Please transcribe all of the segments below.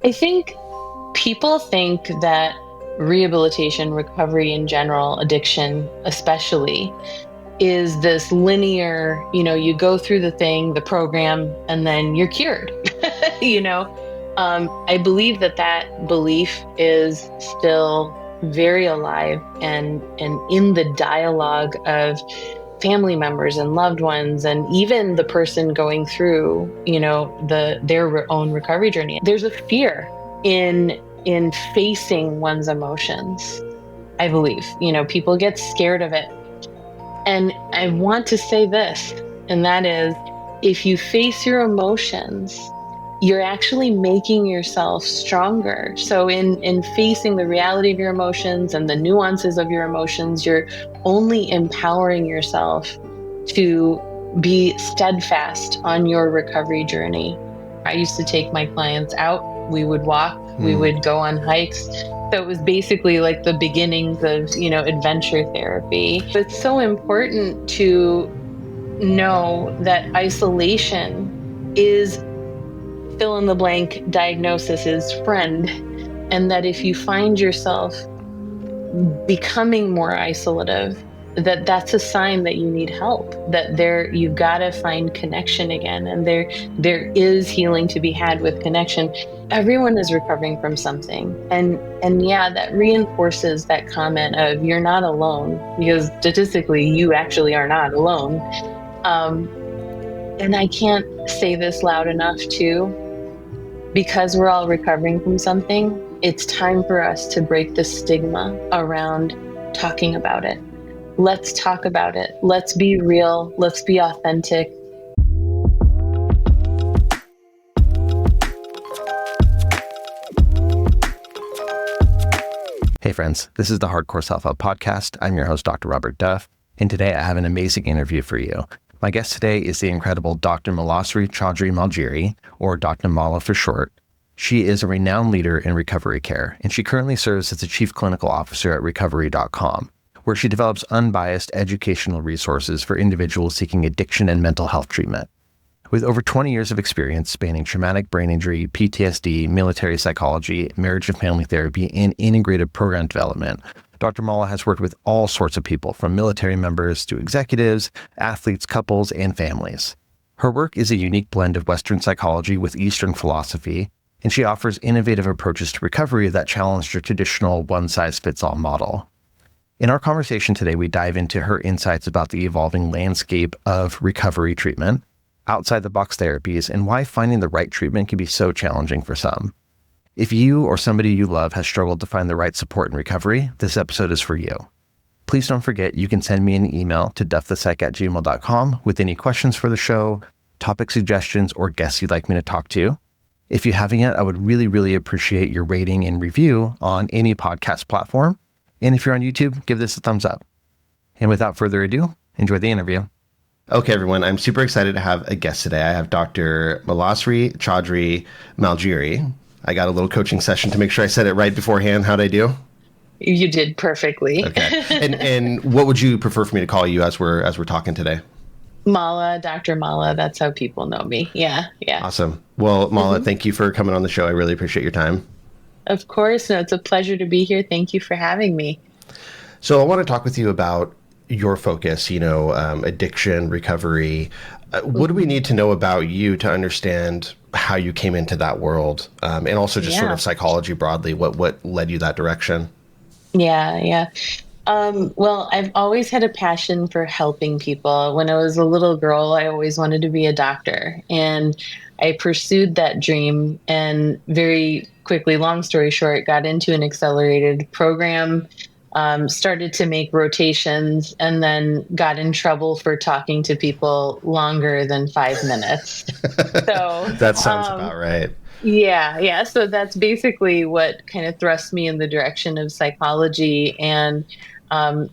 I think people think that rehabilitation, recovery in general, addiction especially, is this linear, you go through the thing, the program, and then you're cured. you know, I believe that that belief is still very alive and in the dialogue of family members and loved ones, and even the person going through their own recovery journey. There's a fear in facing one's emotions. I believe people get scared of it, and I want to say this, and that is, if you face your emotions, you're actually making yourself stronger. So in facing the reality of your emotions and the nuances of your emotions, you're only empowering yourself to be steadfast on your recovery journey. I used to take my clients out. We would walk, we would go on hikes. So it was basically like the beginnings of, adventure therapy. It's so important to know that isolation is fill in the blank diagnosis's friend, and that if you find yourself becoming more isolative, that's a sign that you need help, that you've got to find connection again, and there is healing to be had with connection. Everyone is recovering from something, and yeah, that reinforces that comment of you're not alone, because statistically you actually are not alone. And I can't say this loud enough too, because we're all recovering from something. It's time for us to break the stigma around talking about it. Let's talk about it. Let's be real. Let's be authentic. Hey friends, this is the Hardcore Self-Help Podcast. I'm your host, Dr. Robert Duff, and today I have an amazing interview for you. My guest today is the incredible Dr. Malasri Chaudhery-Malgeri, or Dr. Mala for short. She is a renowned leader in recovery care, and she currently serves as the Chief Clinical Officer at Recovery.com, where she develops unbiased educational resources for individuals seeking addiction and mental health treatment. With over 20 years of experience spanning traumatic brain injury, PTSD, military psychology, marriage and family therapy, and integrative program development, Dr. Mala has worked with all sorts of people, from military members to executives, athletes, couples, and families. Her work is a unique blend of Western psychology with Eastern philosophy, and she offers innovative approaches to recovery that challenge your traditional one-size-fits-all model. In our conversation today, we dive into her insights about the evolving landscape of recovery treatment, outside-the-box therapies, and why finding the right treatment can be so challenging for some. If you or somebody you love has struggled to find the right support in recovery, this episode is for you. Please don't forget you can send me an email to duffthepsych@gmail.com with any questions for the show, topic suggestions, or guests you'd like me to talk to. If you haven't yet, I would really, really appreciate your rating and review on any podcast platform. And if you're on YouTube, give this a thumbs up. And without further ado, enjoy the interview. Okay, everyone, I'm super excited to have a guest today. I have Dr. Malasri Chaudhery-Malgeri. I got a little coaching session to make sure I said it right beforehand. How'd I do? You did perfectly. Okay. And what would you prefer for me to call you as we're talking today? Mala, Dr. Mala, that's how people know me. Yeah. Awesome. Well, Mala, Thank you for coming on the show. I really appreciate your time. Of course. No, it's a pleasure to be here. Thank you for having me. So I want to talk with you about your focus, addiction, recovery. What do we need to know about you to understand how you came into that world? And also just sort of psychology broadly, what led you that direction? Yeah. Well, I've always had a passion for helping people. When I was a little girl, I always wanted to be a doctor, and I pursued that dream, and very quickly, long story short, got into an accelerated program, started to make rotations, and then got in trouble for talking to people longer than 5 minutes. So that sounds about right. Yeah. So that's basically what kind of thrust me in the direction of psychology. And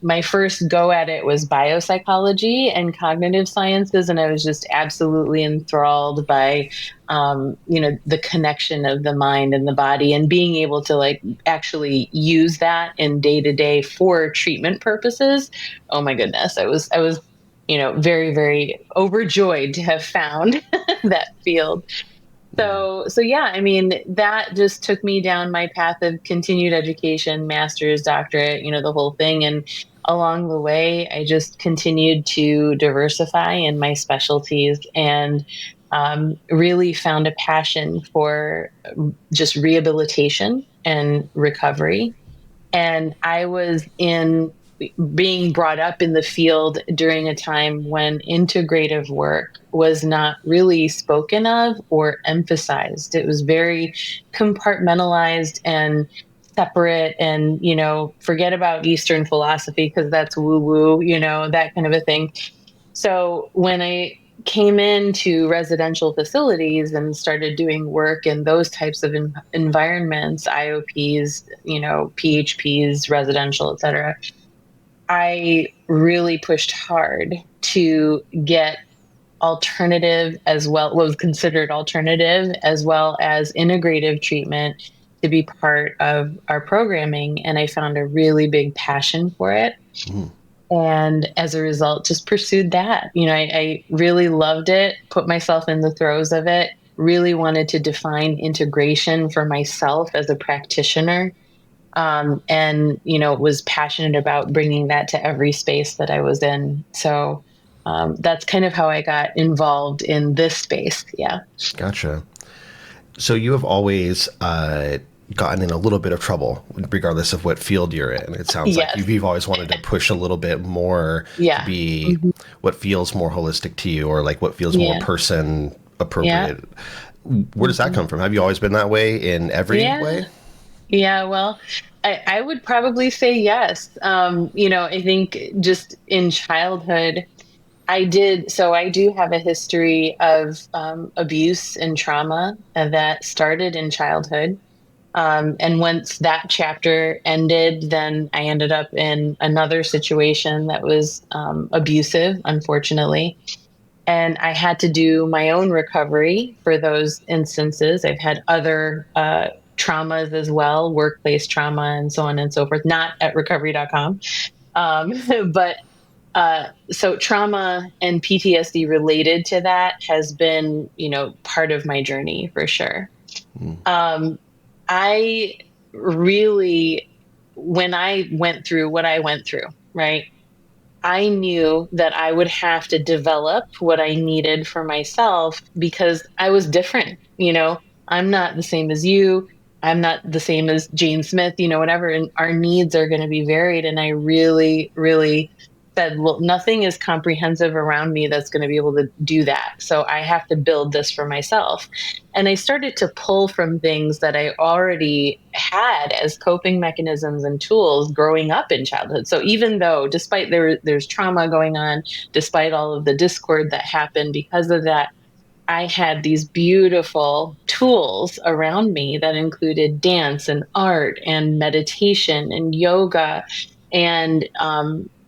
my first go at it was biopsychology and cognitive sciences. And I was just absolutely enthralled by, the connection of the mind and the body, and being able to actually use that in day to day for treatment purposes. Oh my goodness. I was, very, very overjoyed to have found that field. So yeah, I mean, that just took me down my path of continued education, master's, doctorate, the whole thing. And along the way, I just continued to diversify in my specialties and really found a passion for just rehabilitation and recovery. And I was in being brought up in the field during a time when integrative work was not really spoken of or emphasized. It was very compartmentalized and separate, and forget about Eastern philosophy because that's woo woo, that kind of a thing. So when I came into residential facilities and started doing work in those types of environments, IOPs, PHPs, residential, et cetera, I really pushed hard to get alternative as well, what was considered alternative, as well as integrative treatment to be part of our programming. And I found a really big passion for it. Mm. And as a result, just pursued that. I really loved it, put myself in the throes of it, really wanted to define integration for myself as a practitioner. And, was passionate about bringing that to every space that I was in. So that's kind of how I got involved in this space. Yeah. Gotcha. So you have always gotten in a little bit of trouble, regardless of what field you're in. It sounds like Yes. you've always wanted to push a little bit more to Yeah. be Mhm. what feels more holistic to you, or like what feels more Yeah. person Yeah. appropriate. Where does that Mhm. come from? Have you always been that way in every Yeah. way? Yeah. Well, I would probably say yes. I think just in childhood, I do have a history of abuse and trauma that started in childhood. And once that chapter ended, then I ended up in another situation that was abusive, unfortunately. And I had to do my own recovery for those instances. I've had other traumas as well, workplace trauma and so on and so forth, not at recovery.com. But so trauma and PTSD related to that has been, part of my journey for sure. Mm. Um, I really, when I went through what I went through, right? I knew that I would have to develop what I needed for myself because I was different. I'm not the same as you. I'm not the same as Jane Smith, whatever. And our needs are going to be varied. And I really, really said, well, nothing is comprehensive around me that's going to be able to do that. So I have to build this for myself. And I started to pull from things that I already had as coping mechanisms and tools growing up in childhood. So even though, despite there's trauma going on, despite all of the discord that happened because of that, I had these beautiful tools around me that included dance and art and meditation and yoga and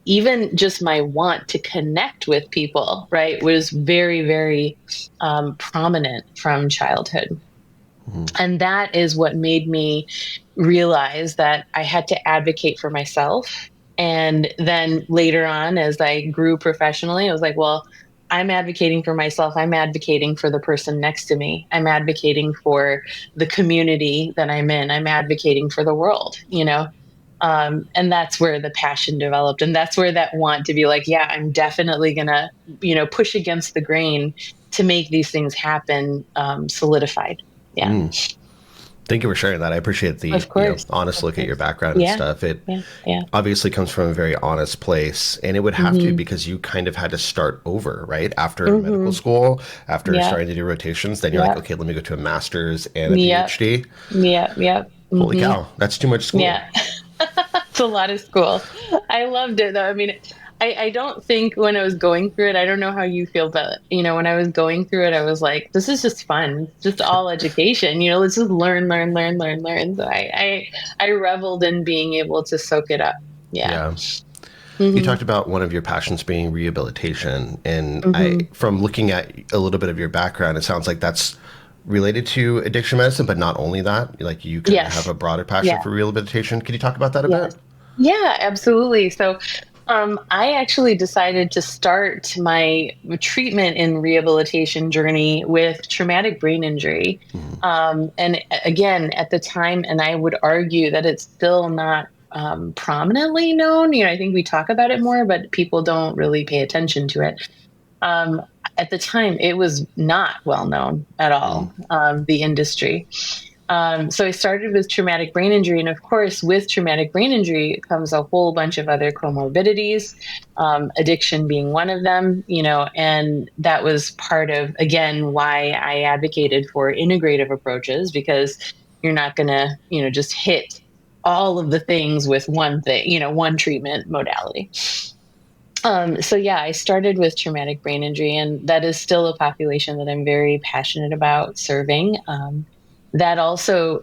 even just my want to connect with people, right, was very, very prominent from childhood. Mm. And that is what made me realize that I had to advocate for myself. And then later on, as I grew professionally, I was like, well, I'm advocating for myself. I'm advocating for the person next to me. I'm advocating for the community that I'm in. I'm advocating for the world. And that's where the passion developed. And that's where that want to be like, yeah, I'm definitely going to, push against the grain to make these things happen, solidified. Yeah. Mm. Thank you for sharing that. I appreciate the Of course. honest Of look at your course. background and Yeah. stuff. It Yeah. Yeah. obviously comes from a very honest place, and it would have to Hmm. because you kind of had to start over, right? After medical Hmm. school, after Yeah. starting to do rotations, then you're like, Yeah. okay, let me go to a master's and a Yeah. PhD. Yeah. Yeah. Holy Hmm. cow, that's too much school. Yeah. It's a lot of school. I loved it though. I mean, I don't think when I was going through it, I don't know how you feel, but when I was going through it, I was like, this is just fun. It's just all education. Let's just learn, learn, learn, learn, learn. So I reveled in being able to soak it up. Yeah. Yeah. You Hmm. talked about one of your passions being rehabilitation, and Hmm. from looking at a little bit of your background, it sounds like that's related to addiction medicine, but not only that, like you kind of have Yes. a broader passion Yeah. for rehabilitation. Can you talk about that a bit? Yes. Yeah, absolutely. So I actually decided to start my treatment and rehabilitation journey with traumatic brain injury. Mhm. And again, at the time, and I would argue that it's still not prominently known. I think we talk about it more, but people don't really pay attention to it. Um, at the time, it was not well known at Mhm. all, the industry. So I started with traumatic brain injury. And of course, with traumatic brain injury comes a whole bunch of other comorbidities, addiction being one of them, and that was part of, again, why I advocated for integrative approaches, because you're not going to, just hit all of the things with one thing, one treatment modality. So yeah, I started with traumatic brain injury, and that is still a population that I'm very passionate about serving. That also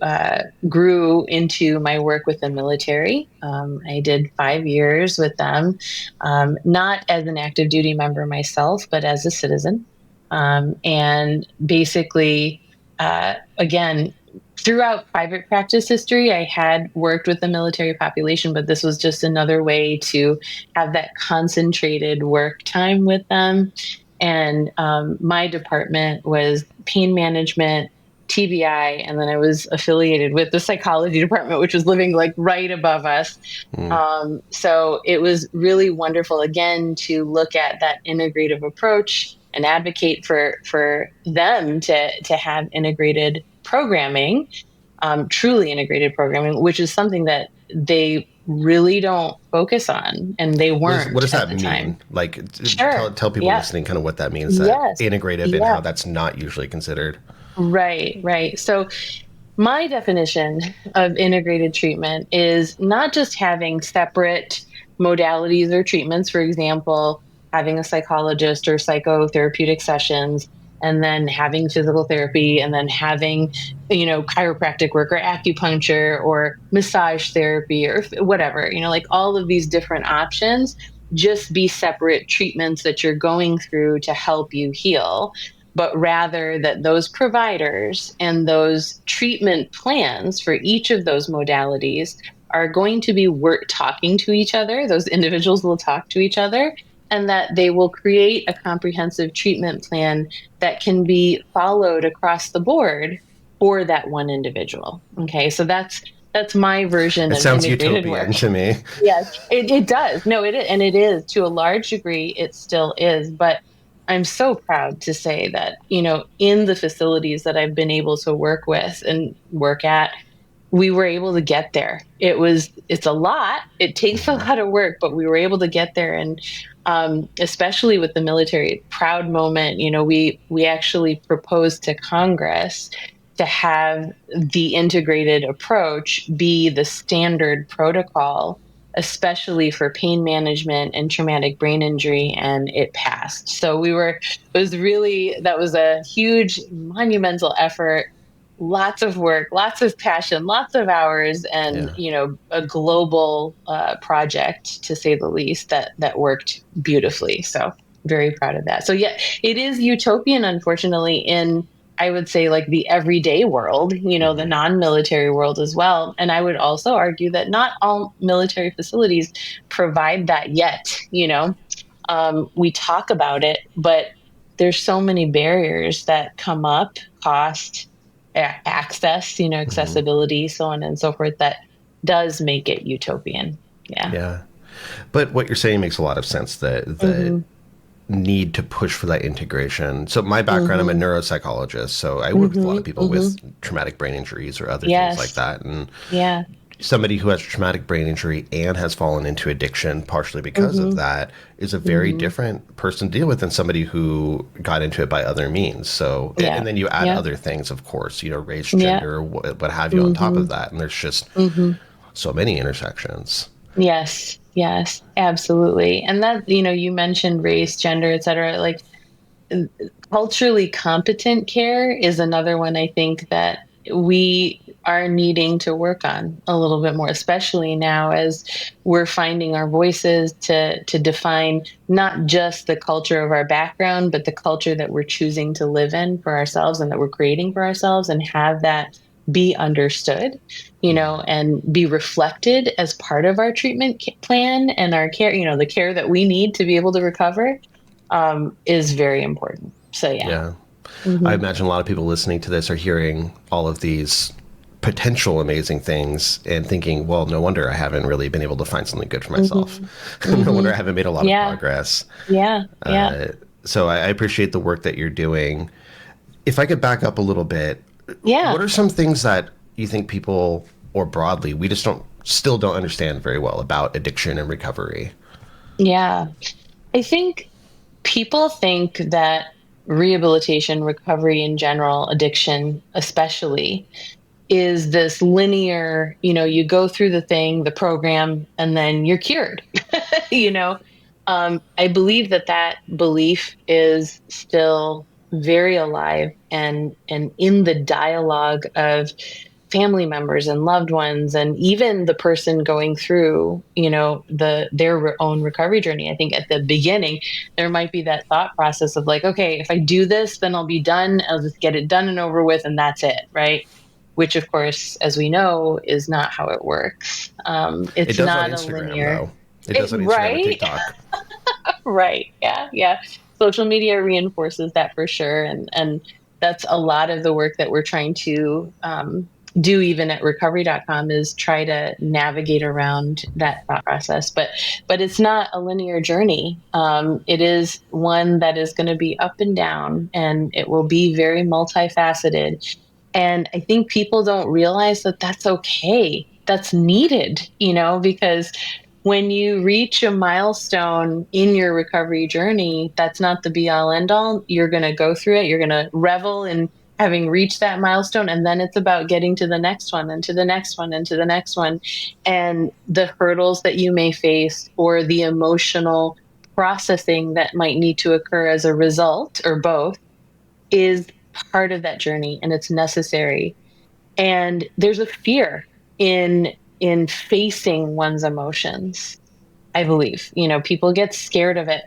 grew into my work with the military. I did 5 years with them, not as an active duty member myself, but as a citizen. And basically, again, throughout private practice history, I had worked with the military population, but this was just another way to have that concentrated work time with them. And my department was pain management, TBI, and then I was affiliated with the psychology department, which was living like right above us. Mhm. So it was really wonderful again to look at that integrative approach and advocate for them to have integrated programming, truly integrated programming, which is something that they really don't focus on, and they What weren't does at that the time. mean? Like, Sure. tell people Yeah. listening kind of what that means, that Yes. integrative and Yeah. how that's not usually considered. Right. Right. So my definition of integrated treatment is not just having separate modalities or treatments, for example, having a psychologist or psychotherapeutic sessions, and then having physical therapy, and then having, chiropractic work or acupuncture or massage therapy or whatever, like all of these different options just be separate treatments that you're going through to help you heal, but rather that those providers and those treatment plans for each of those modalities are going to be talking to each other. Those individuals will talk to each other, and that they will create a comprehensive treatment plan that can be followed across the board for that one individual. Okay, so that's my version It of sounds integrated work. utopian to me. Yes, it does. No, it is, and it is to a large degree. It still is, but I'm so proud to say that, in the facilities that I've been able to work with and work at, we were able to get there. It's a lot. It takes a Mhm. lot of work, but we were able to get there. And especially with the military, proud moment. We actually proposed to Congress to have the integrated approach be the standard protocol, especially for pain management and traumatic brain injury, and it passed. So that was a huge, monumental effort, lots of work, lots of passion, lots of hours, and Yeah. a global project, to say the least, that worked beautifully. So very proud of that. So yeah, it is utopian, unfortunately, in, I would say, like the everyday world, the Mhm. non-military world as well. And I would also argue that not all military facilities provide that yet. We talk about it, but there's so many barriers that come up: cost, access, Mhm. accessibility, so on and so forth, that does make it utopian. Yeah. Yeah. But what you're saying makes a lot of sense, that Mm-hmm. need to push for that integration. So my background, I'm a Mm-hmm. neuropsychologist, so I work with a lot Mm-hmm. of people Mm-hmm. with traumatic brain injuries or other things like Yes. that. And Yeah. somebody who has traumatic brain injury and has fallen into addiction partially because of Mm-hmm. that is a very Mm-hmm. different person to deal with than somebody who got into it by other means. So, Yeah. and then you add Yeah. other things, of course, race, Yeah. gender, what have you on top Mm-hmm. of that. And there's just Mm-hmm. so many intersections. Yes. Yes. Absolutely. And that, you mentioned race, gender, et cetera. Like, culturally competent care is another one, I think, that we are needing to work on a little bit more, especially now as we're finding our voices to define not just the culture of our background, but the culture that we're choosing to live in for ourselves and that we're creating for ourselves, and have that be understood, and be reflected as part of our treatment plan and our care, the care that we need to be able to recover, is very important. So, yeah. Yeah. I Hmm. imagine a lot of people listening to this are hearing all of these potential amazing things and thinking, well, no wonder I haven't really been able to find something good for myself. Hmm. No Hmm. wonder I haven't made a lot of Yeah. progress. Yeah. Yeah. So I appreciate the work that you're doing. If I could back up a little bit, what Yeah. are some things that you think people, or broadly, we just still don't understand very well about addiction and recovery? Yeah. I think people think that rehabilitation, recovery in general, addiction especially, is this linear, you go through the thing, the program, and then you're cured. you know, I believe that that belief is still very alive and in the dialogue of family members and loved ones, and even the person going through their own recovery journey. I think at the beginning there might be that thought process of like, okay, if I do this, then I'll be done, I'll just get it done and over with, and that's it, right? Which of course, as we know, is not how it works. It It's does on not a Instagram, linear. though. It does on Instagram and Right. TikTok. Right. Yeah. Yeah. Social media reinforces that for sure. And that's a lot of the work that we're trying to do even at recovery.com, is try to navigate around that thought process. But it's not a linear journey. It is one that is going to be up and down, and it will be very multifaceted. And I think people don't realize that that's okay. That's needed, because when you reach a milestone in your recovery journey, that's not the be all end all. You're going to go through it. You're going to revel in having reached that milestone. And then it's about getting to the next one and to the next one and to the next one. And the hurdles that you may face, or the emotional processing that might need to occur as a result, or both, is part of that journey, and it's necessary. And there's a fear in facing one's emotions. I believe, people get scared of it.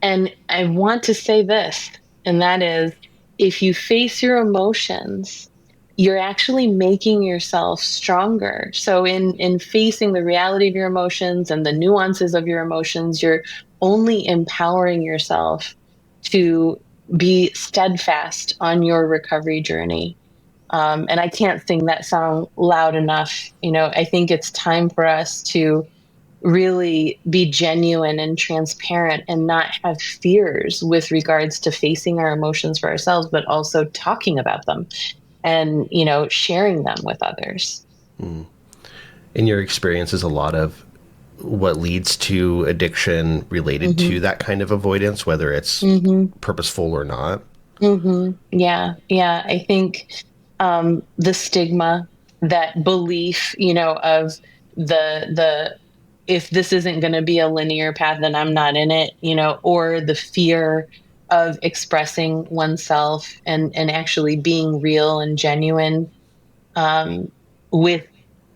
And I want to say this, and that is, if you face your emotions, you're actually making yourself stronger. So in facing the reality of your emotions and the nuances of your emotions, you're only empowering yourself to be steadfast on your recovery journey. And I can't sing that song loud enough. I think it's time for us to really be genuine and transparent and not have fears with regards to facing our emotions for ourselves, but also talking about them and, sharing them with others. In your experience, is a lot of what leads to addiction related Hmm. to that kind of avoidance, whether it's Hmm. purposeful or not? Yeah. Yeah. I think the stigma, that belief, of the if this isn't going to be a linear path, then I'm not in it, or the fear of expressing oneself and actually being real and genuine, um, with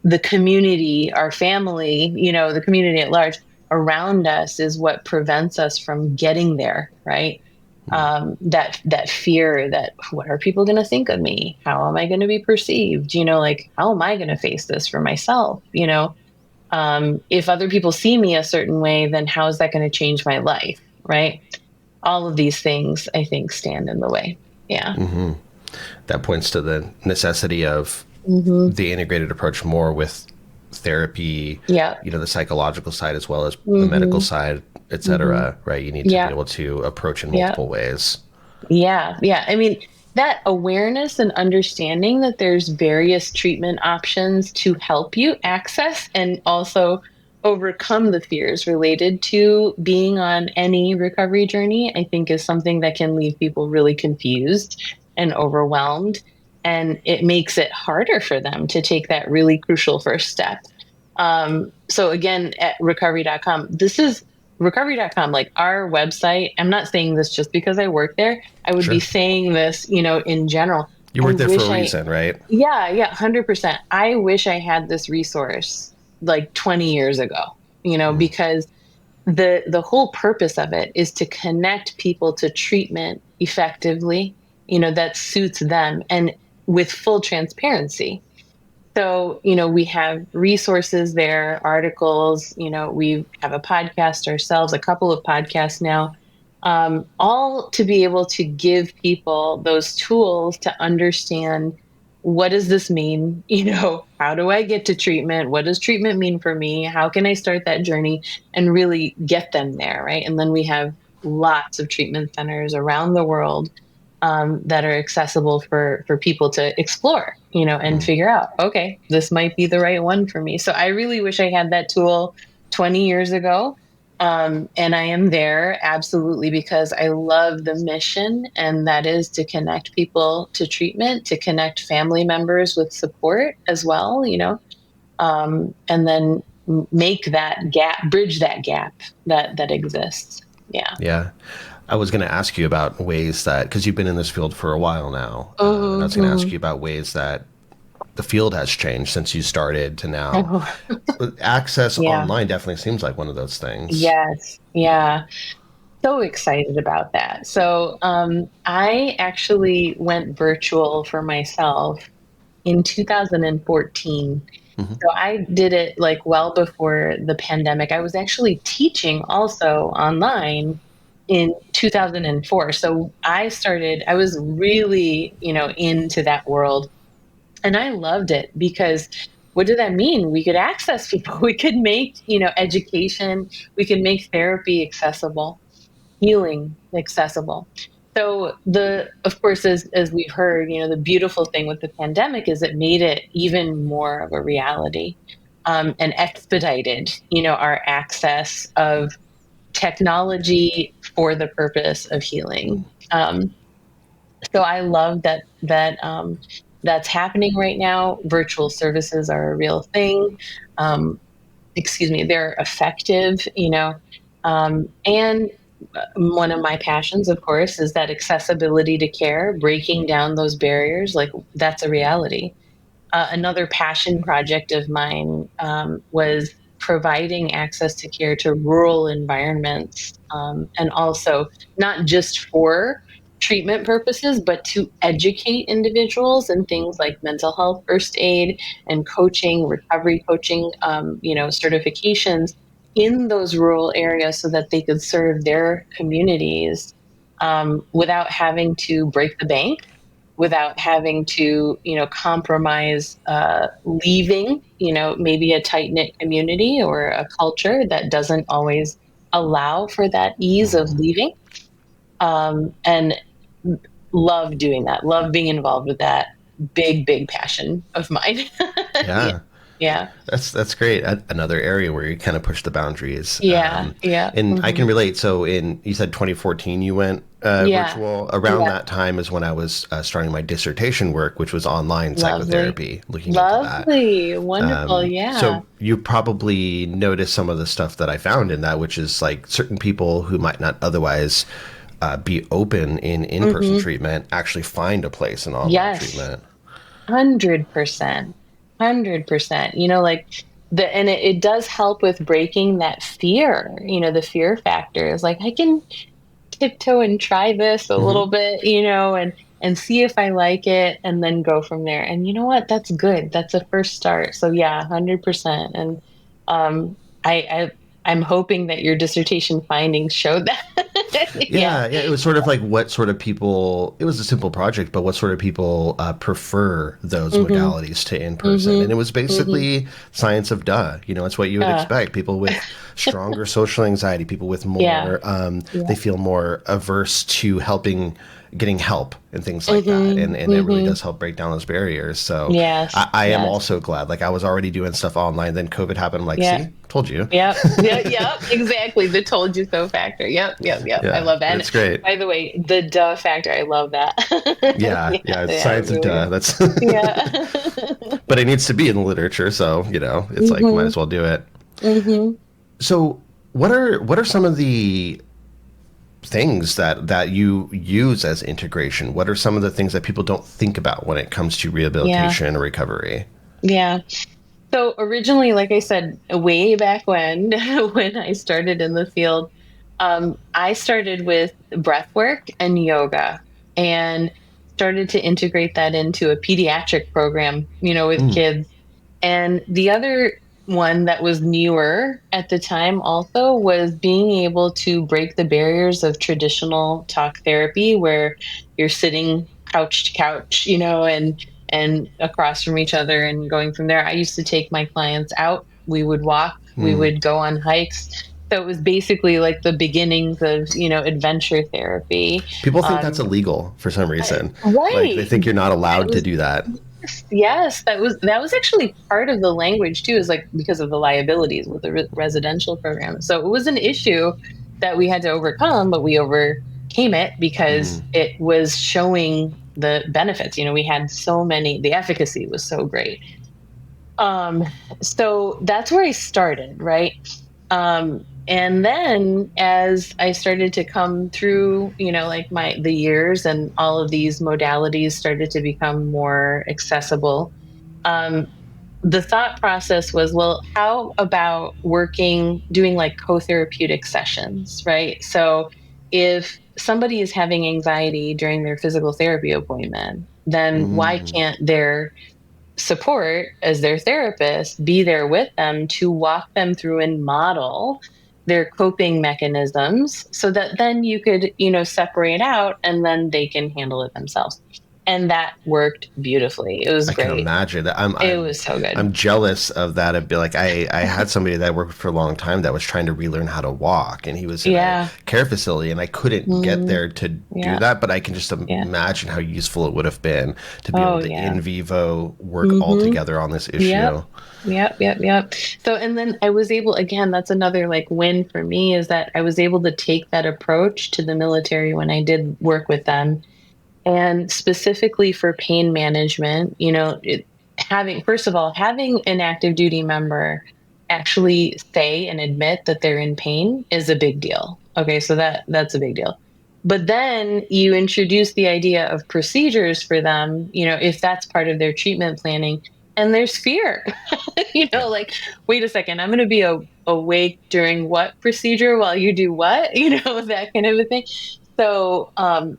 the community, our family, the community at large around us, is what prevents us from getting there, right? That fear that, what are people going to think of me? How am I going to be perceived? Like, how am I going to face this for myself? If other people see me a certain way, then how is that going to change my life? Right? All of these things, I think, stand in the way. Yeah. That points to the necessity of Hmm. the integrated approach, more with therapy, Yeah. the psychological side as well as the medical Hmm. side, et Hmm. cetera, right? You need to be Yeah. able to approach in Yeah. multiple ways. Yeah, yeah. I mean, that awareness and understanding that there's various treatment options to help you access and also overcome the fears related to being on any recovery journey, I think is something that can leave people really confused and overwhelmed. And it makes it harder for them to take that really crucial first step. So again, at recovery.com, this is recovery.com, like our website. I'm not saying this just because I work there. I would be Sure. saying this, in general. You I work there for a wish I, reason, right? yeah, yeah, 100%. I wish I had this resource like 20 years ago, because the whole purpose of it is to connect people to treatment effectively, that suits them. And with full transparency. So, we have resources there, articles, we have a podcast ourselves, a couple of podcasts now, all to be able to give people those tools to understand, what does this mean? How do I get to treatment? What does treatment mean for me? How can I start that journey and really get them there? Right. And then we have lots of treatment centers around the world, that are accessible for people to explore, and Mm. figure out, okay, this might be the right one for me. So I really wish I had that tool 20 years ago. And I am there absolutely because I love the mission, and that is to connect people to treatment, to connect family members with support as well, and then make that gap, bridge that gap that exists. Yeah. Yeah. I was going to ask you about ways that, because you've been in this field for a while now, and I was going to ask Hmm. you about ways that the field has changed since you started to now. Oh, Access yeah. online definitely seems like one of those things. Yes. Yeah. So excited about that. So I actually went virtual for myself in 2014. Hmm. So I did it like well before the pandemic. I was actually teaching also online in 2004. So I was really, into that world, and I loved it because what did that mean? We could access people. We could make, education, we could make therapy accessible, healing accessible. So of course, as we've heard, the beautiful thing with the pandemic is it made it even more of a reality, and expedited, our access of technology for the purpose of healing. So I love that that's happening right now. Virtual services are a real thing. Um, excuse me, they're effective, and one of my passions, of course, is that accessibility to care, breaking down those barriers. Like, that's a reality. Another passion project of mine, was providing access to care to rural environments, and also not just for treatment purposes, but to educate individuals in things like mental health first aid and coaching, recovery coaching, certifications in those rural areas so that they could serve their communities, without having to break the bank, without having to, compromise, leaving, maybe a tight knit community or a culture that doesn't always allow for that ease of Hmm. leaving. And love doing that, love being involved with that. Big, big passion of mine. Yeah. Yeah. Yeah. That's great. Another area where you kind of push the boundaries. Yeah. Yeah. And I Hmm. can relate. So you said 2014 you went Yeah. virtual. Around Yeah. that time is when I was starting my dissertation work, which was online Lovely. psychotherapy, looking into that. Lovely. Wonderful. Yeah. So you probably noticed some of the stuff that I found in that, which is like certain people who might not otherwise be open in in-person Hmm. treatment actually find a place in online Yes. treatment. 100%. 100%. Like and it does help with breaking that fear, the fear factor is like, I can tiptoe and try this a little Hmm. bit, and see if I like it and then go from there. And you know what? That's good. That's a first start. So yeah, 100%. And um I I'm hoping that your dissertation findings showed that. Yeah. Yeah, it was sort of like what sort of people. It was a simple project, but what sort of people prefer those Mhm. modalities to in person? And Mhm. it was Mhm. basically science of duh. It's what you would Uh, expect. People with stronger social anxiety, people with yeah. more, Yeah. they feel more averse to getting help and things like that. Mhm. And it really Mhm. does help break down those barriers. So Yes. I am Yes. also glad. Like I was already doing stuff online, then COVID happened. I'm like, Yeah. see, told you. Yep. Yeah. Yep. Exactly. The told you so factor. Yep. Yep. Yep. I Yeah, love that. And it's great. by the way, the duh factor, I love that. Yeah, Yeah. yeah, it's Yeah. It science of really is. duh. That's Yeah. but it needs to be in the literature, so it's like might Mhm. as well do it. Mhm. So, what are some of the things that you use as integration? What are some of the things that people don't think about when it comes to Yeah. rehabilitation or recovery? Yeah. So originally, like I said, way back when, when I started in the field, I started with breath work and yoga, and started to integrate that into a pediatric program, with Mm, kids. And the other one that was newer at the time also was being able to break the barriers of traditional talk therapy where you're sitting couch to couch, and across from each other and going from there. I used to take my clients out. We would walk, we mm. would go on hikes. So it was basically like the beginnings of, adventure therapy. People think that's Um, illegal for some reason. Like they right. think you're not That allowed to was do that. Yes, that was actually part of the language too, is like because of the liabilities with the residential program. So it was an issue that we had to overcome, but we overcame it because Mm. it was showing the benefits. We had so many, the efficacy was so great. Um, so that's where I started, right? And then as I started to come through, like the years and all of these modalities started to become more accessible, um, the thought process was, well, how about doing like co-therapeutic sessions, right? So if somebody is having anxiety during their physical therapy appointment, then why Mm. can't their support as their therapist be there with them to walk them through and model their coping mechanisms so that then you could, separate out and then they can handle it themselves. And that worked beautifully. It was I can great. imagine. It was so good. I'm jealous of that. I'd be like, I had somebody that I worked with for a long time that was trying to relearn how to walk, and he was in a Yeah. care facility, and I couldn't get Mm, there to do yeah. that. But I can just Yeah. imagine how useful it would have been to be able Oh, to yeah. in vivo work all Mm-hmm. together on this Yep. issue. Yep. Yep. Yep. So, and then I was able, again, that's another like win for me, is that I was able to take that approach to the military when I did work with them. And specifically for pain management, first of all, having an active duty member actually say and admit that they're in pain is a big deal. Okay, so that's a big deal. But then you introduce the idea of procedures for them, if that's part of their treatment planning, and there's fear. Yeah. Like, wait a second, I'm going to be awake during what procedure while you do what, that kind of a thing. So,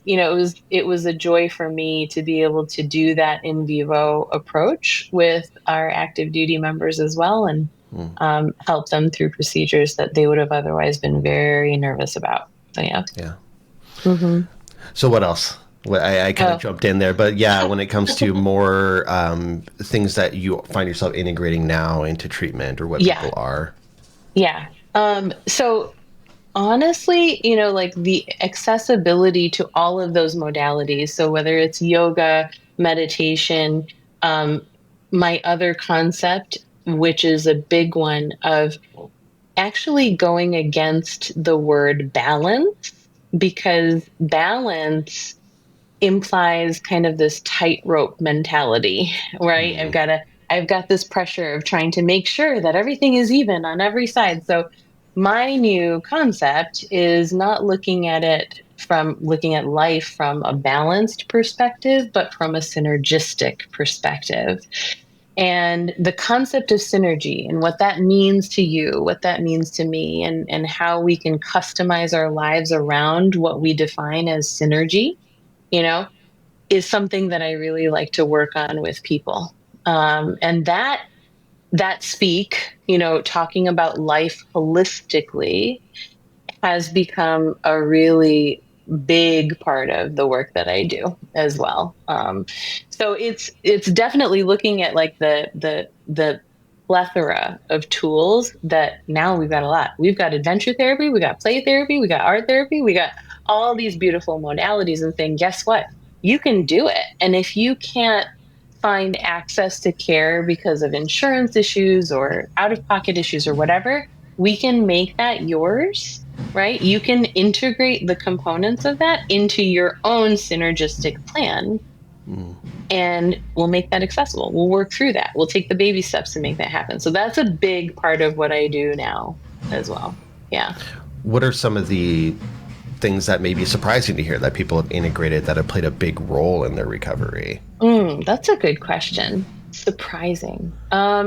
it was a joy for me to be able to do that in vivo approach with our active duty members as well, and Mm. help them through procedures that they would have otherwise been very nervous about. So yeah. Yeah. Hmm. So what else? Well, I kind of Oh, jumped in there, but yeah, when it comes to more things that you find yourself integrating now into treatment or what yeah, people are. yeah. So honestly, like the accessibility to all of those modalities. So whether it's yoga, meditation, um, my other concept, which is a big one, of actually going against the word balance, because balance implies kind of this tightrope mentality, right? Mm. I've got this pressure of trying to make sure that everything is even on every side. So my new concept is not looking at life from a balanced perspective, but from a synergistic perspective. And the concept of synergy and what that means to you, what that means to me, and how we can customize our lives around what we define as synergy, you know, is something that I really like to work on with people. And that speak, talking about life holistically has become a really big part of the work that I do as well. So it's definitely looking at like the plethora of tools that now we've got a lot. We've got adventure therapy, we got play therapy, we got art therapy, we got all these beautiful modalities, and saying, guess what? You can do it. And if you can't find access to care because of insurance issues or out of pocket issues or whatever, we can make that yours, right? You can integrate the components of that into your own synergistic plan, Mm. and we'll make that accessible. We'll work through that. We'll take the baby steps to make that happen. So that's a big part of what I do now as well. Yeah. What are some of the things that may be surprising to hear that people have integrated that have played a big role in their recovery? That's a good question. Surprising. I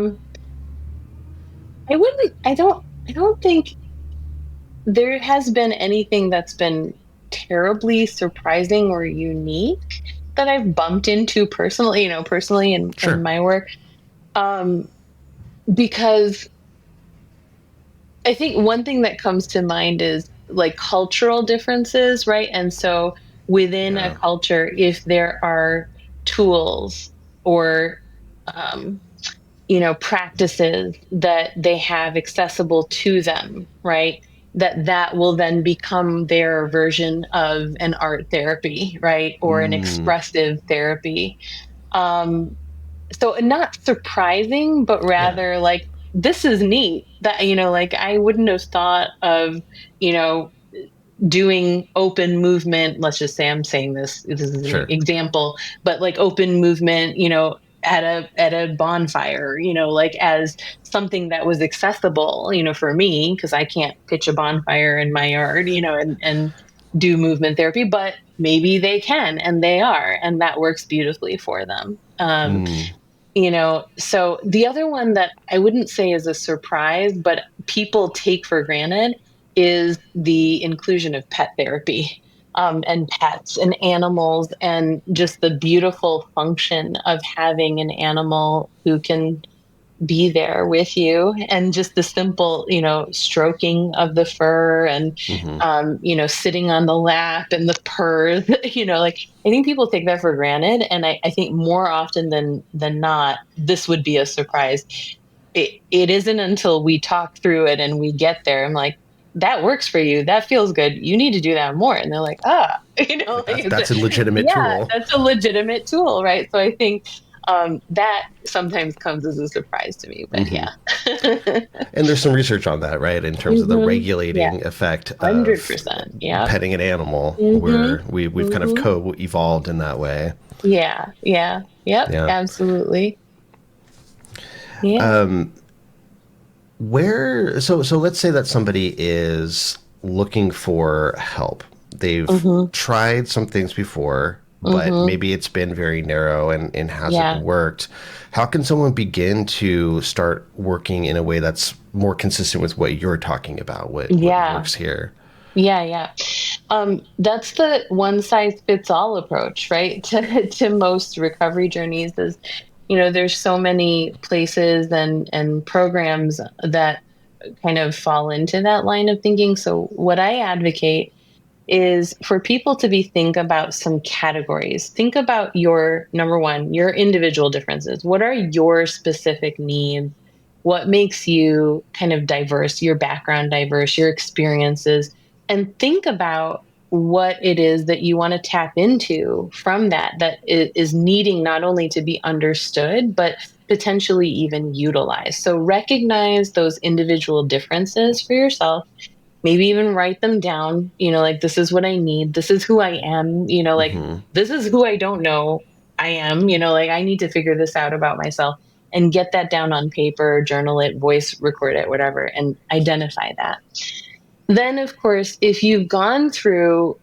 don't think there has been anything that's been terribly surprising or unique. that I've bumped into personally, personally in Sure. my work. Um, because I think one thing that comes to mind is like cultural differences, right? And so within a Yeah. culture, if there are tools or um, practices that they have accessible to them, right? That will then become their version of an art therapy, right? Or an Mm, expressive therapy. Um, so not surprising, but yeah. rather like, this is neat that, like I wouldn't have thought of, you know, doing open movement. Let's just say I'm saying this is an Sure. example, but like open movement, at a bonfire, like as something that was accessible, for me, because I can't pitch a bonfire in my yard, and do movement therapy, but maybe they can and they are, and that works beautifully for them. Mm, So the other one that I wouldn't say is a surprise, but people take for granted is the inclusion of pet therapy, and pets and animals, and just the beautiful function of having an animal who can be there with you, and just the simple, stroking of the fur, and hmm sitting on the lap and the purrs, like I think people take that for granted. And I think more often than not, this would be a surprise. It isn't until we talk through it and we get there. I'm like, that works for you. That feels good. You need to do that more. And they're like, Like like that's a legitimate yeah, tool. that's a legitimate tool, right? So I think that sometimes comes as a surprise to me, but hmm yeah. And there's some research on that, right? In terms of the Yeah, regulating effect of 100%. Yeah. petting an animal, hmm where we've kind of hmm co-evolved in that way. Yeah, yeah, yep, Yeah. absolutely. Yeah. So let's say that somebody is looking for help. They've hmm tried some things before, but hmm maybe it's been very narrow and hasn't Yeah, worked. How can someone begin to start working in a way that's more consistent with what you're talking about, what yeah, works here? yeah. That's the one size fits all approach, right? To most recovery journeys is, there's so many places and programs that kind of fall into that line of thinking. So what I advocate is for people to think about some categories. Think about your number one, your individual differences. What are your specific needs? What makes you kind of diverse, your background diverse, your experiences? And think about what it is that you want to tap into from that is needing not only to be understood, but potentially even utilized. So recognize those individual differences for yourself, maybe even write them down, like, this is what I need, this is who I am, like, hmm this is who I don't know I am, like, I need to figure this out about myself, and get that down on paper, journal it, voice record it, whatever, and identify that. Then, of course, if you've gone through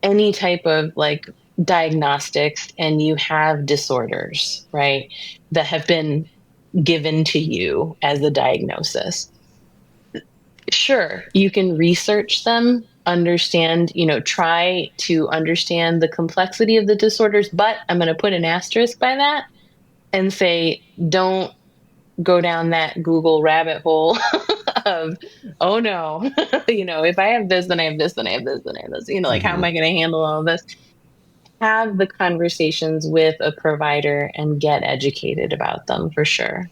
any type of like diagnostics and you have disorders, right, that have been given to you as a diagnosis, sure, you can research them, understand, try to understand the complexity of the disorders, but I'm going to put an asterisk by that and say, don't go down that Google rabbit hole of, oh no, if I have this, then I have this, then I have this, then I have this, like, how am hmm I going to handle all of this? Have the conversations with a provider and get educated about them for sure.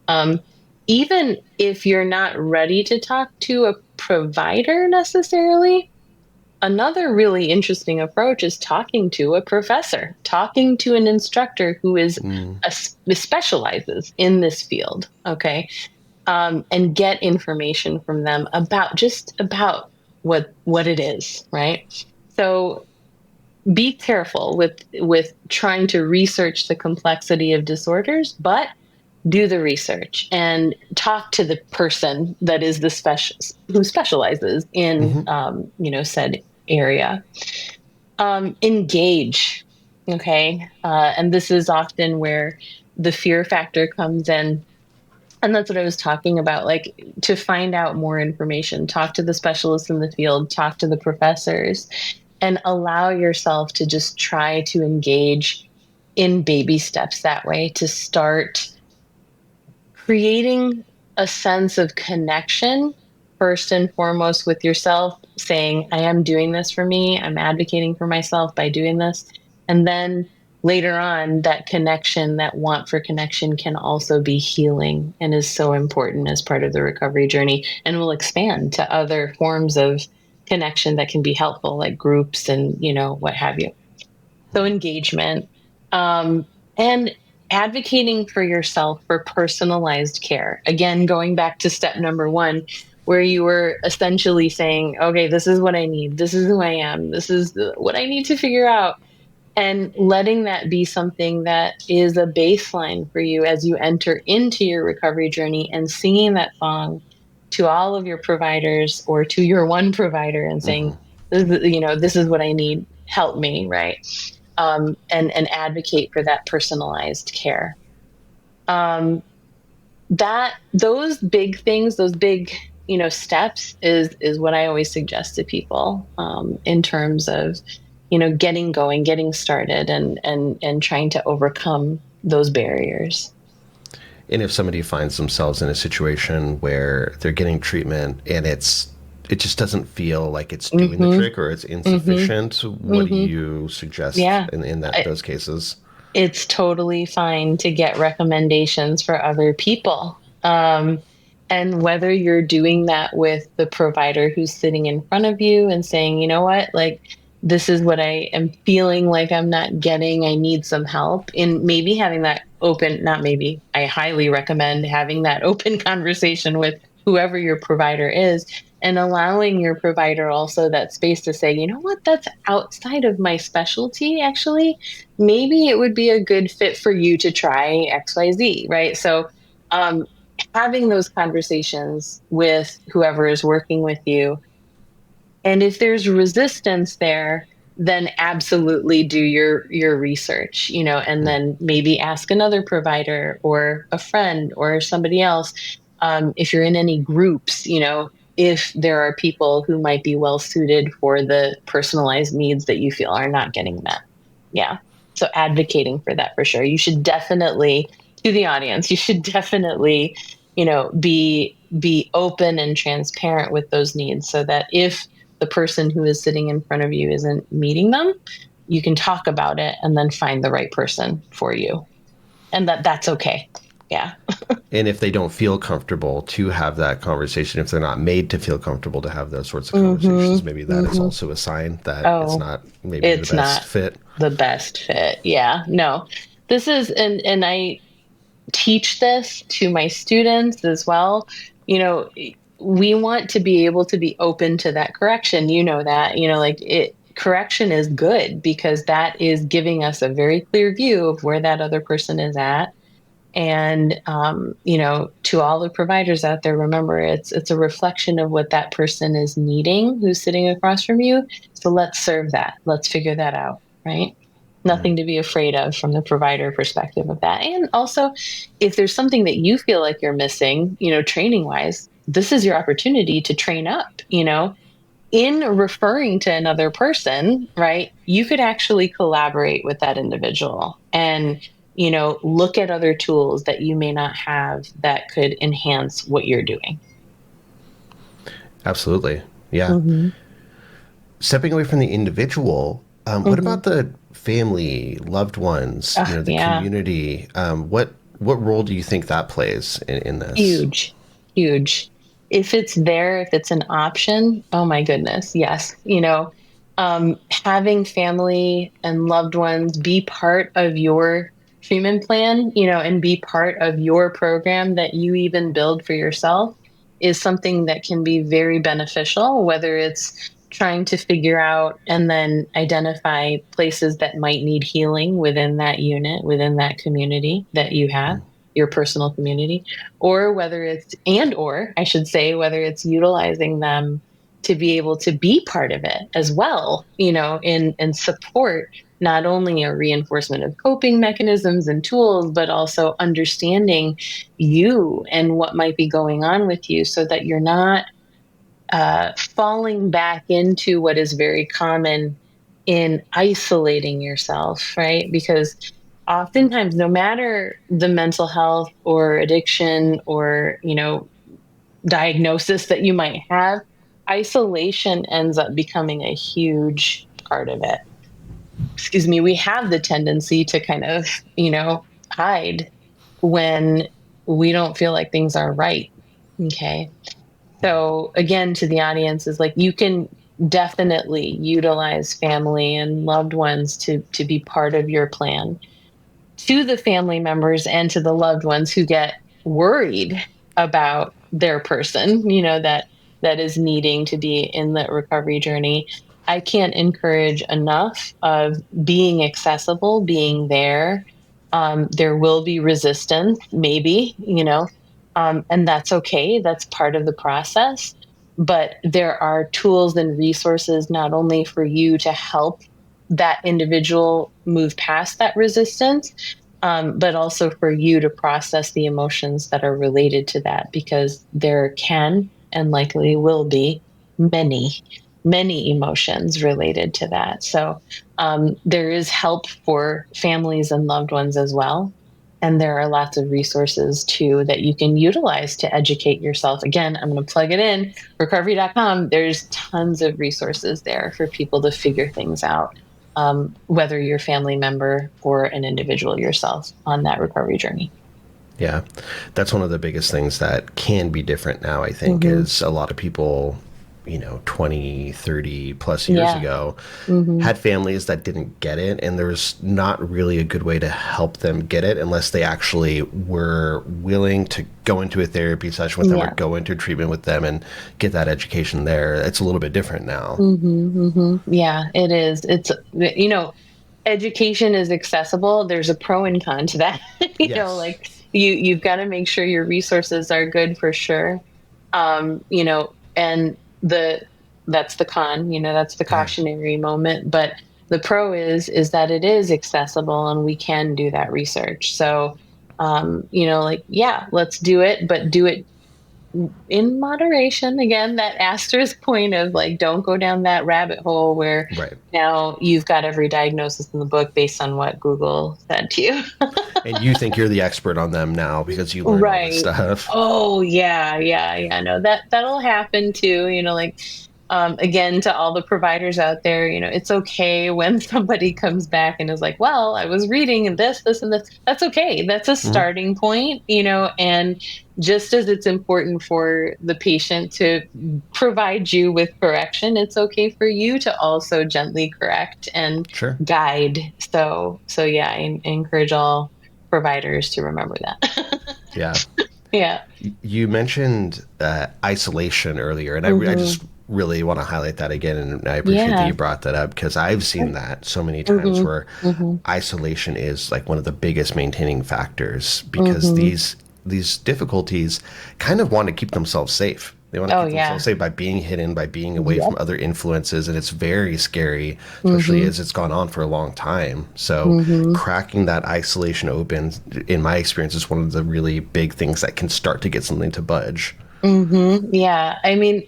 Um, Even if you're not ready to talk to a provider necessarily, another really interesting approach is talking to a professor, talking to an instructor who specializes in this field. Okay, and get information from them about just about what it is, right? So be careful with trying to research the complexity of disorders, but do the research and talk to the person that is the who specializes in hmm said area. Engage, okay, and this is often where the fear factor comes in, and that's what I was talking about. Like, to find out more information, talk to the specialists in the field, talk to the professors, and allow yourself to just try to engage in baby steps that way to start creating a sense of connection first and foremost with yourself, saying, I am doing this for me. I'm advocating for myself by doing this. And then later on, that connection, that want for connection can also be healing and is so important as part of the recovery journey and will expand to other forms of connection that can be helpful, like groups and, what have you. So engagement, and advocating for yourself for personalized care. Again, going back to step number one, where you were essentially saying, okay, this is what I need. This is who I am. This is what I need to figure out. And letting that be something that is a baseline for you as you enter into your recovery journey, and singing that song to all of your providers or to your one provider and saying, this is what I need. Help me, right? And advocate for that personalized care. That those big things, those big steps is what I always suggest to people, in terms of getting going, getting started, and trying to overcome those barriers. And if somebody finds themselves in a situation where they're getting treatment and it just doesn't feel like it's doing the Mm-hmm. trick or it's Mm-hmm. insufficient, what do Mm-hmm. you suggest Yeah. in those cases? It's totally fine to get recommendations for other people. And whether you're doing that with the provider who's sitting in front of you and saying, you know what, like, this is what I am feeling like I'm not getting, I need some help, in maybe having that open, not maybe, I highly recommend having that open conversation with whoever your provider is, and allowing your provider also that space to say, you know what, that's outside of my specialty, actually. Maybe it would be a good fit for you to try XYZ, right? So, um, having those conversations with whoever is working with you, and if there's resistance there, then absolutely do your research, and then maybe ask another provider or a friend or somebody else. If you're in any groups, if there are people who might be well suited for the personalized needs that you feel are not getting met. Yeah. So advocating for that for sure. You should definitely, to the audience, you should definitely, be open and transparent with those needs, so that if the person who is sitting in front of you isn't meeting them, you can talk about it and then find the right person for you. And that's okay. Yeah. And if they don't feel comfortable to have that conversation, if they're not made to feel comfortable to have those sorts of conversations, maybe Mm-hmm. that is Mm-hmm. also a sign that it's Oh, not maybe the it's best not fit. the best fit. Yeah. No. This is, and I teach this to my students as well. You know, we want to be able to be open to that correction. That, like, correction is good because that is giving us a very clear view of where that other person is at. And, to all the providers out there, remember, it's a reflection of what that person is needing who's sitting across from you. So let's serve that. Let's figure that out. Right. Nothing to be afraid of from the provider perspective of that. And also, if there's something that you feel like you're missing, training wise, this is your opportunity to train up, in referring to another person, right? You could actually collaborate with that individual and, look at other tools that you may not have that could enhance what you're doing. Absolutely. Yeah. Hmm. Stepping away from the individual, what Hmm. about the family, loved ones, the Yeah. community? What role do you think that plays in this? Huge, huge. If it's there, if it's an option, oh my goodness, yes. Having family and loved ones be part of your treatment plan, and be part of your program that you even build for yourself, is something that can be very beneficial, whether it's trying to figure out and then identify places that might need healing within that unit, within that community that you have, your personal community, or whether it's, and or I should say, whether it's utilizing them to be able to be part of it as well, and support not only a reinforcement of coping mechanisms and tools, but also understanding you and what might be going on with you, so that you're not falling back into what is very common in isolating yourself, right? Because oftentimes, no matter the mental health or addiction or, diagnosis that you might have, isolation ends up becoming a huge part of it. Excuse me, we have the tendency to kind of, hide when we don't feel like things are right. Okay. So again, to the audience is like you can definitely utilize family and loved ones to be part of your plan. To the family members and to the loved ones who get worried about their person, that is needing to be in the recovery journey, I can't encourage enough of being accessible, being there. There will be resistance, maybe, and that's okay. That's part of the process. But there are tools and resources not only for you to help that individual move past that resistance, but also for you to process the emotions that are related to that, because there can and likely will be many, many emotions related to that. So there is help for families and loved ones as well. And there are lots of resources too that you can utilize to educate yourself. Again, I'm going to plug it in recovery.com. There's tons of resources there for people to figure things out, whether you're a family member or an individual yourself on that recovery journey. Yeah. That's one of the biggest things that can be different now, I think, Hmm. is a lot of people, 20, 30 plus years Yeah. ago Hmm. had families that didn't get it, and there's not really a good way to help them get it unless they actually were willing to go into a therapy session with them or Yeah. go into treatment with them and get that education there. It's a little bit different now. Yeah, it is. Education is accessible. There's a pro and con to that. Yes. Like you've got to make sure your resources are good for sure. And the that's the con, that's the cautionary moment. But the pro is that it is accessible and we can do that research. So like, yeah, let's do it, but do it in moderation. Again, that asterisk point of like, don't go down that rabbit hole where Right. now you've got every diagnosis in the book based on what Google said to you. And you think you're the expert on them now because you learned all this Right. stuff. Oh yeah, yeah, yeah. No, that'll happen too. Like again, to all the providers out there, it's okay when somebody comes back and is like, well, I was reading and this and this. That's okay. That's a Hmm. starting point, and just as it's important for the patient to provide you with correction, it's okay for you to also gently correct and Sure. guide. So yeah, I encourage all providers to remember that. Yeah. Yeah. You mentioned isolation earlier, and I Hmm. just really want to highlight that again. And I appreciate that Yeah. you brought that up because I've seen that so many times Hmm. where Hmm. isolation is like one of the biggest maintaining factors because Hmm. these difficulties kind of want to keep themselves safe. They want to Oh keep themselves yeah. safe by being hidden, by being away from Yep. other influences, and it's very scary, especially Hmm. as it's gone on for a long time. So, Hmm. cracking that isolation open, in my experience, is one of the really big things that can start to get something to budge. Yeah. I mean,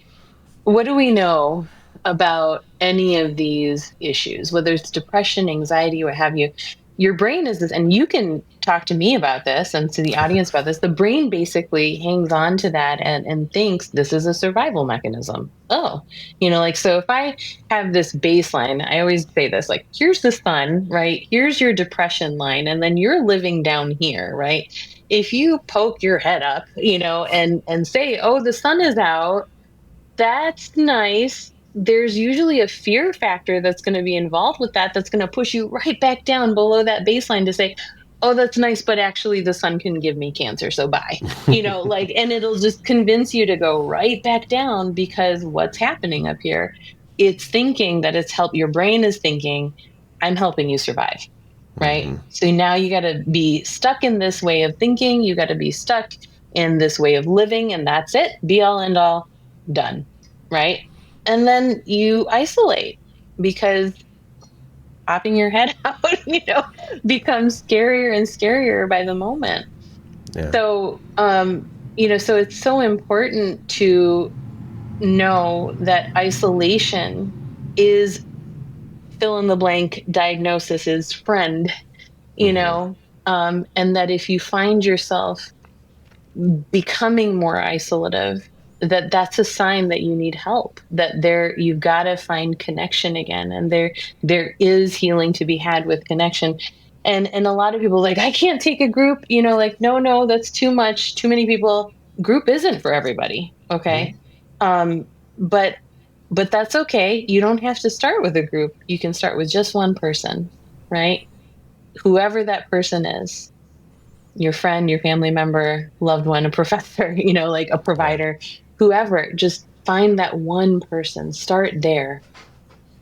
what do we know about any of these issues, whether it's depression, anxiety, what have you? Your brain is this, and you can talk to me about this and to the audience about this. The brain basically hangs on to that and thinks this is a survival mechanism. Oh, like, so if I have this baseline, I always say this, like, here's the sun, right? Here's your depression line, and then you're living down here, right? If you poke your head up, and say, oh, the sun is out, that's nice. There's usually a fear factor that's going to be involved with that, that's going to push you right back down below that baseline to say, oh, that's nice, but actually the sun can give me cancer, so bye. Like, and it'll just convince you to go right back down, because what's happening up here? It's thinking that your brain is thinking, I'm helping you survive. Right. Hmm. So now you got to be stuck in this way of thinking. You got to be stuck in this way of living, and that's it. Be all, end all, done. Right. And then you isolate, because popping your head out, becomes scarier and scarier by the moment. Yeah. So it's so important to know that isolation is fill in the blank diagnosis's friend, you know, and that if you find yourself becoming more isolative, that's a sign that you need help, that you've got to find connection again, and there is healing to be had with connection. And a lot of people are like, I can't take a group, like, no, that's too much, too many people. Group isn't for everybody, Hmm. okay? um but that's okay. You don't have to start with a group. You can start with just one person, right? Whoever that person is, your friend, your family member, loved one, a professor, like a Yeah. provider, whoever, just find that one person, start there,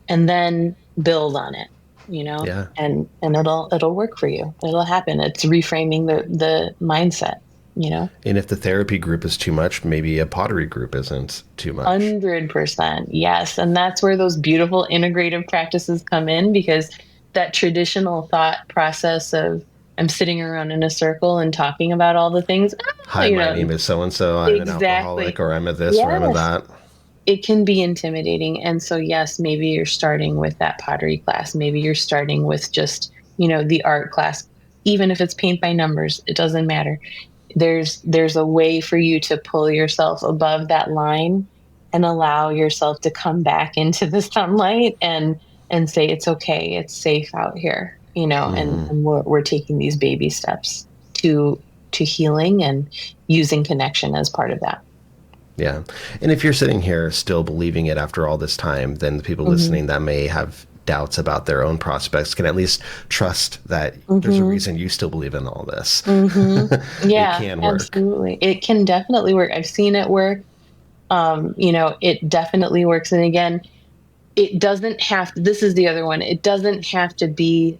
and then build on it, Yeah. and it'll work for you. It'll happen. It's reframing the mindset, you know. And if the therapy group is too much, maybe a pottery group isn't too much. 100%. Yes. And that's where those beautiful integrative practices come in, because that traditional thought process of I'm sitting around in a circle and talking about all the things, Hi, my name is so and so. I'm an alcoholic, exactly. or I'm a this, or I'm a Yes. that. It can be intimidating. And so, yes, maybe you're starting with that pottery class. Maybe you're starting with just, the art class. Even if it's paint by numbers, it doesn't matter. There's a way for you to pull yourself above that line and allow yourself to come back into the sunlight and say it's okay, it's safe out here, and we're taking these baby steps to healing and using connection as part of that. Yeah. And if you're sitting here still believing it after all this time, then the people Hmm. listening that may have doubts about their own prospects can at least trust that there's a Hmm. reason you still believe in all this. Hmm. It Yeah, can work. absolutely. It can definitely work. I've seen it work. It definitely works. And again, it doesn't have to, this is the other one. It doesn't have to be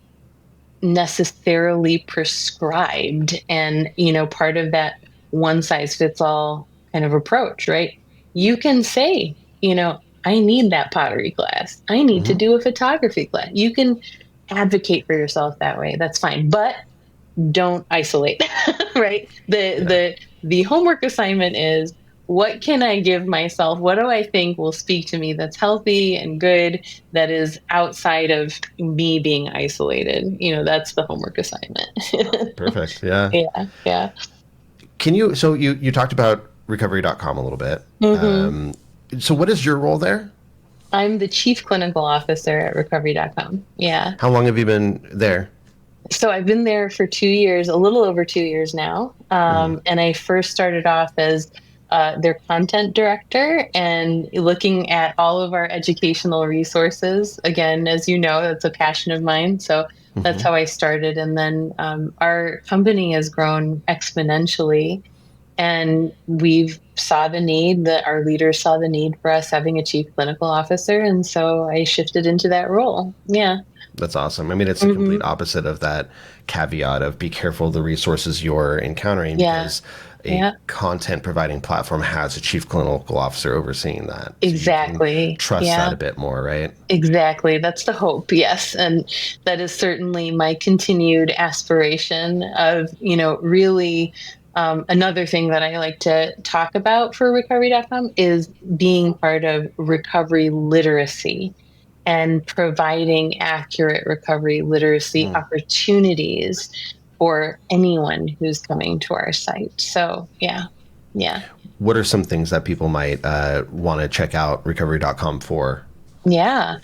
necessarily prescribed and, part of that one size fits all kind of approach, right? You can say, I need that pottery class. I need to Hmm. do a photography class. You can advocate for yourself that way. That's fine. But don't isolate. Right? the Yeah. the the homework assignment is, what can I give myself? What do I think will speak to me that's healthy and good, that is outside of me being isolated? That's the homework assignment. Perfect. Yeah. Yeah, yeah. Can you, so you talked about recovery.com a little bit. Hmm. So what is your role there? I'm the chief clinical officer at recovery.com. Yeah. How long have you been there? So I've been there for 2 years, a little over 2 years now. And I first started off as their content director and looking at all of our educational resources. Again, as you know, that's a passion of mine. So that's how I started. And then our company has grown exponentially. And we've saw the need, that our leaders saw the need for us having a chief clinical officer. And so I shifted into that role. Yeah. That's awesome. I mean, it's the complete Hmm. opposite of that caveat of be careful of the resources you're encountering, Yeah. because a Yeah. content providing platform has a chief clinical officer overseeing that. So you can Exactly. trust that Yeah, a bit more, right? exactly. That's the hope. Yes. And that is certainly my continued aspiration of, really another thing that I like to talk about for recovery.com is being part of recovery literacy and providing accurate recovery literacy opportunities for anyone who's coming to our site. So, yeah. Yeah. What are some things that people might want to check out recovery.com for? Yeah.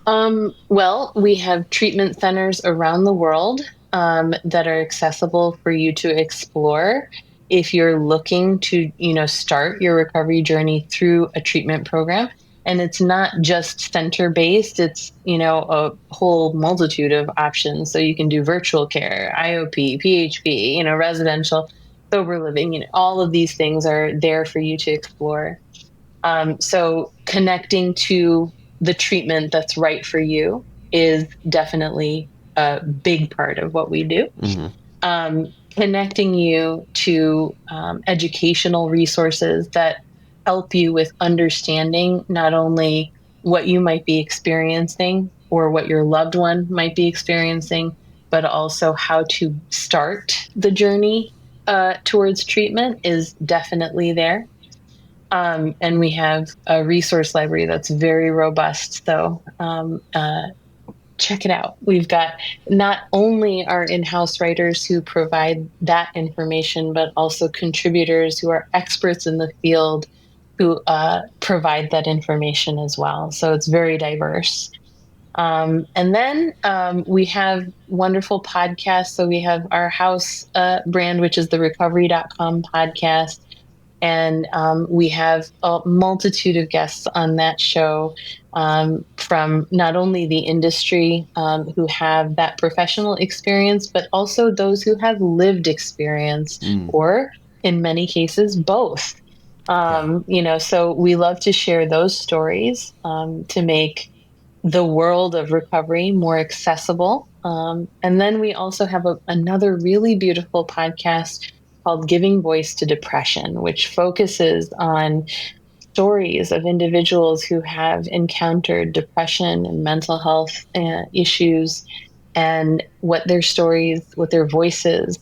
Well, we have treatment centers around the world that are accessible for you to explore if you're looking to, start your recovery journey through a treatment program. And it's not just center based, it's, a whole multitude of options. So you can do virtual care, IOP, PHP, residential, sober living, all of these things are there for you to explore. So connecting to the treatment that's right for you is definitely a big part of what we do. Connecting you to educational resources that help you with understanding not only what you might be experiencing or what your loved one might be experiencing, but also how to start the journey towards treatment is definitely there. And we have a resource library that's very robust. So check it out. We've got not only our in-house writers who provide that information, but also contributors who are experts in the field who provide that information as well. So it's very diverse. And then we have wonderful podcasts. So we have our house brand, which is the recovery.com podcast. And we have a multitude of guests on that show from not only the industry who have that professional experience, but also those who have lived experience, Mm, or in many cases, both. yeah. So we love to share those stories to make the world of recovery more accessible. And then we also have another really beautiful podcast called Giving Voice to Depression, which focuses on stories of individuals who have encountered depression and mental health issues, and what their stories, what their voices,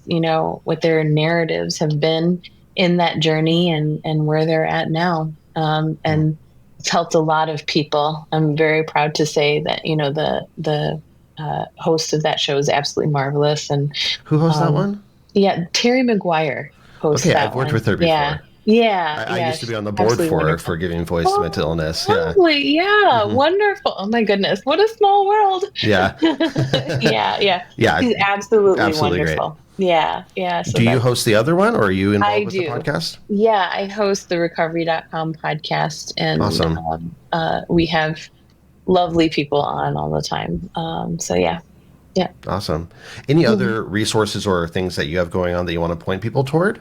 what their narratives have been in that journey, and where they're at now. Mm. And it's helped a lot of people. I'm very proud to say that, the host of that show is absolutely marvelous. And Who hosts that um, one? yeah, Terry McGuire hosts Okay, I've that worked one. with her Yeah. before. Yeah. I Yeah. used to be She's on the board absolutely for wonderful. giving voice to mental Oh, illness. Yeah. lovely. Yeah. Hmm. Wonderful. Oh, my goodness. What a small world. Yeah. Yeah. Yeah. Yeah. She's absolutely Absolutely great. wonderful. Yeah. Yeah. So Do you that's, host the other one, or are you I involved with the do. podcast? Yeah. I host the recovery.com podcast, and Awesome. we have lovely people on all the time. So, yeah. Yeah. Awesome. Any Mhm. other resources or things that you have going on that you want to point people toward?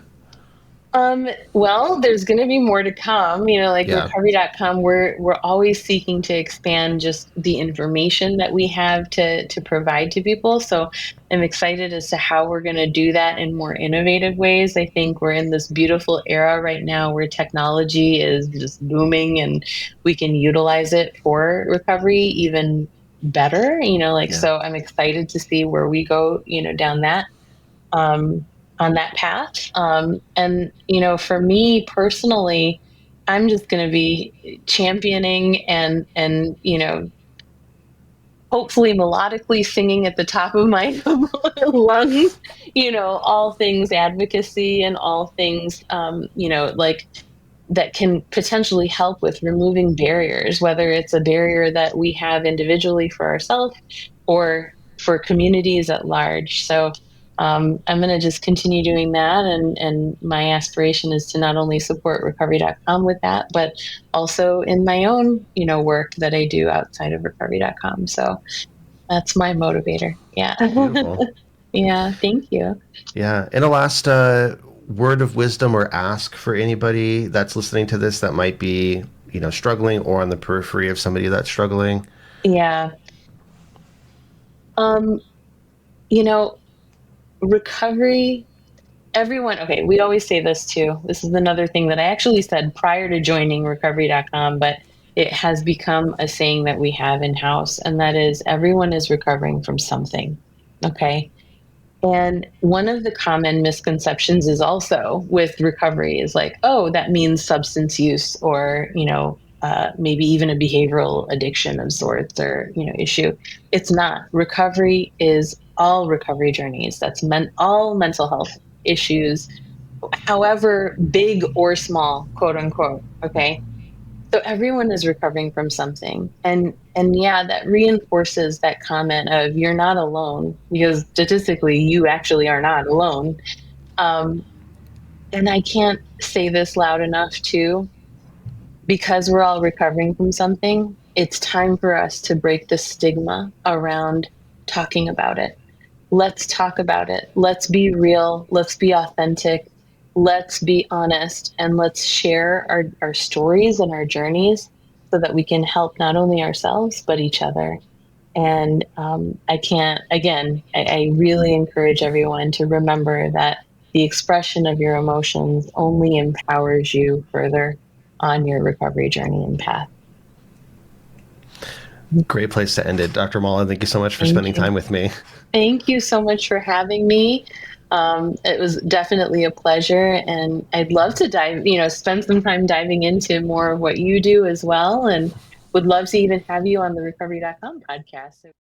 Well, there's going to be more to come, like Yeah. recovery.com. We're always seeking to expand just the information that we have to provide to people. So I'm excited as to how we're going to do that in more innovative ways. I think we're in this beautiful era right now where technology is just booming, and we can utilize it for recovery even better, Yeah. so I'm excited to see where we go, down that um, on that path. And, for me personally, I'm just going to be championing and, hopefully melodically singing at the top of my lungs, all things advocacy and all things, like that can potentially help with removing barriers, whether it's a barrier that we have individually for ourselves or for communities at large. So I'm going to just continue doing that. And my aspiration is to not only support recovery.com with that, but also in my own, work that I do outside of recovery.com. So that's my motivator. Yeah. Beautiful. Yeah. Thank you. Yeah. And a last word of wisdom or ask for anybody that's listening to this that might be, struggling or on the periphery of somebody that's struggling. Yeah. Um, you know, recovery, everyone, okay, we always say this too. This is another thing that I actually said prior to joining recovery.com, but it has become a saying that we have in house, and that is everyone is recovering from something. Okay. And one of the common misconceptions is also with recovery is like, oh, that means substance use, or, maybe even a behavioral addiction of sorts, or, issue. It's not. Recovery is all recovery journeys. That's all mental health issues, however big or small, quote unquote. Okay. So everyone is recovering from something. And yeah, that reinforces that comment of you're not alone, because statistically you actually are not alone. Um, and I can't say this loud enough too, because we're all recovering from something. It's time for us to break the stigma around talking about it. Let's talk about it. Let's be real. Let's be authentic. Let's be honest, and let's share our stories and our journeys so that we can help not only ourselves, but each other. And I can't, again, I really encourage everyone to remember that the expression of your emotions only empowers you further on your recovery journey and path. Great place to end it. Dr. Mala, thank you so much for Thank spending you. time with me. Thank you so much for having me. It was definitely a pleasure, and I'd love to spend some time diving into more of what you do as well, and would love to even have you on the recovery.com podcast.